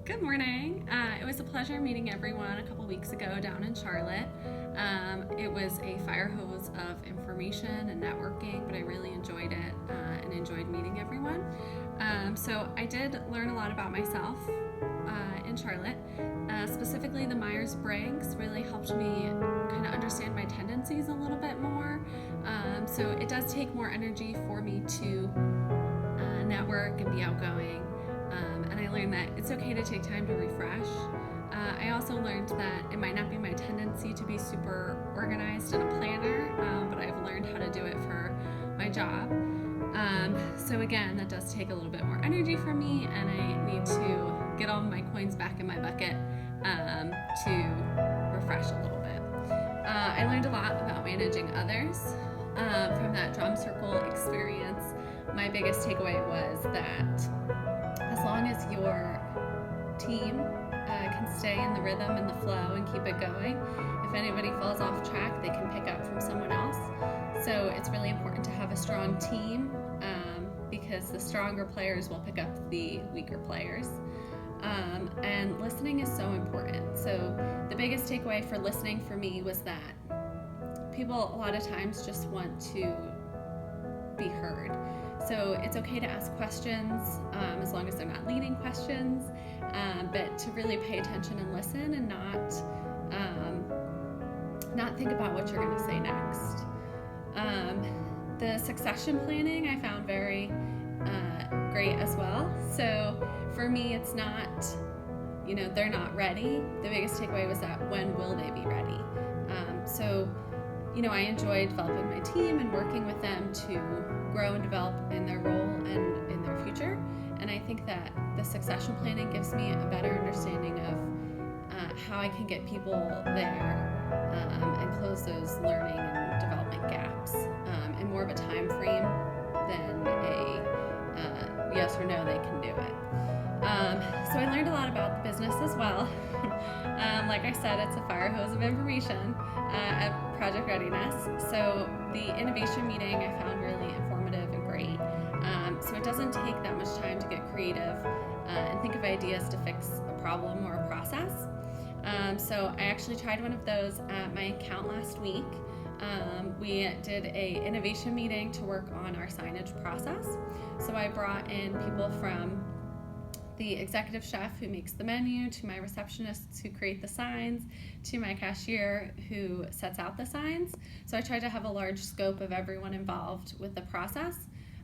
Good morning. It was a pleasure meeting everyone a couple weeks ago down in Charlotte. It was a fire hose of information and networking, but I really enjoyed it and enjoyed meeting everyone. So I did learn a lot about myself in Charlotte. Specifically, the Myers-Briggs really helped me kind of understand my tendencies a little bit more. So it does take more energy for me to network and be outgoing. And I learned that it's okay to take time to refresh. I also learned that it might not be my tendency to be super organized and a planner, but I've learned how to do it for my job. So again, that does take a little bit more energy from me, and I need to get all my coins back in my bucket to refresh a little bit. I learned a lot about managing others from that drum circle experience. My biggest takeaway was that as long as your team can stay in the rhythm and the flow and keep it going, if anybody falls off track, they can pick up from someone else. So it's really important to have a strong team because the stronger players will pick up the weaker players. And listening is so important. So the biggest takeaway for listening for me was that people a lot of times just want to be heard. So it's okay to ask questions as long as they're not leading questions, but to really pay attention and listen and not think about what you're going to say next. The succession planning I found very great as well. So for me, it's not, they're not ready. The biggest takeaway was that when will they be ready? I enjoyed developing my team and working with them to grow and develop in their role and in their future. And I think that the succession planning gives me a better understanding of how I can get people there and close those learning and development gaps in more of a time frame than a yes or no, they can do it. So I learned a lot about the business as well. Like I said, it's a fire hose of information at Project Readiness. So the innovation meeting I found really informative and great. So it doesn't take that much time to get creative and think of ideas to fix a problem or a process. So I actually tried one of those at my account last week. We did a innovation meeting to work on our signage process. So I brought in people from the executive chef who makes the menu, to my receptionists who create the signs, to my cashier who sets out the signs. So I tried to have a large scope of everyone involved with the process.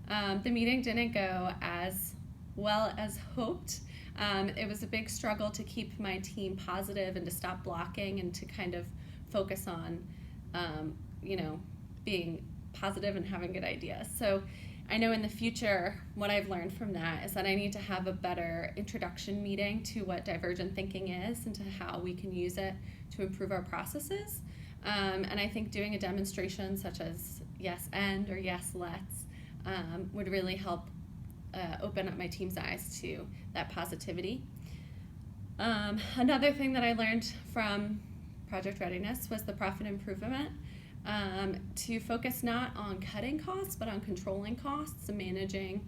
The meeting didn't go as well as hoped. It was a big struggle to keep my team positive and to stop blocking and to kind of focus on, being positive and having good ideas. So I know in the future, what I've learned from that is that I need to have a better introduction meeting to what divergent thinking is and to how we can use it to improve our processes. And I think doing a demonstration such as yes and or yes let's would really help open up my team's eyes to that positivity. Another thing that I learned from Project Readiness was the profit improvement. To focus not on cutting costs, but on controlling costs and managing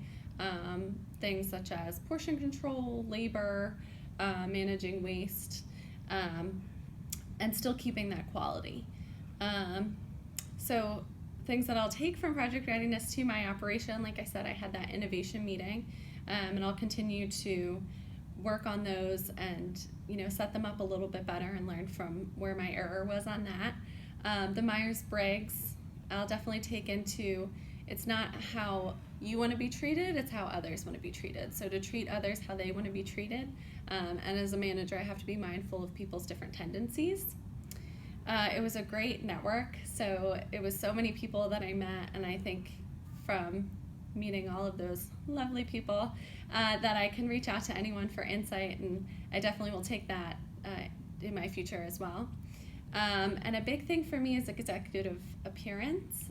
things such as portion control, labor, managing waste, and still keeping that quality. So things that I'll take from Project Readiness to my operation, like I said, I had that innovation meeting, and I'll continue to work on those and set them up a little bit better and learn from where my error was on that. The Myers-Briggs, I'll definitely take into, it's not how you want to be treated, it's how others want to be treated. So to treat others how they want to be treated. And as a manager, I have to be mindful of people's different tendencies. It was a great network. So it was so many people that I met, and I think from meeting all of those lovely people that I can reach out to anyone for insight, and I definitely will take that in my future as well. And a big thing for me is executive appearance.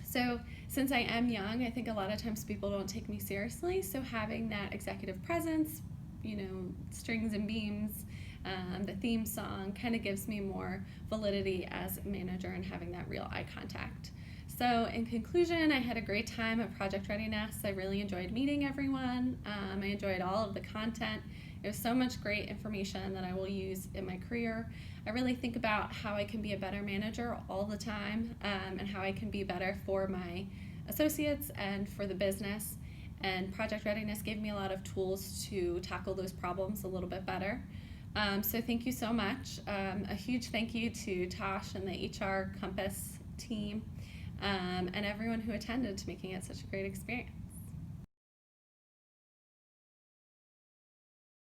So since I am young, I think a lot of times people don't take me seriously. So having that executive presence, strings and beams, the theme song kind of gives me more validity as a manager and having that real eye contact. So in conclusion, I had a great time at Project Readiness. I really enjoyed meeting everyone. I enjoyed all of the content. It was so much great information that I will use in my career. I really think about how I can be a better manager all the time, and how I can be better for my associates and for the business. And Project Readiness gave me a lot of tools to tackle those problems a little bit better. So thank you so much. A huge thank you to Tosh and the HR Compass team, and everyone who attended, to making it such a great experience.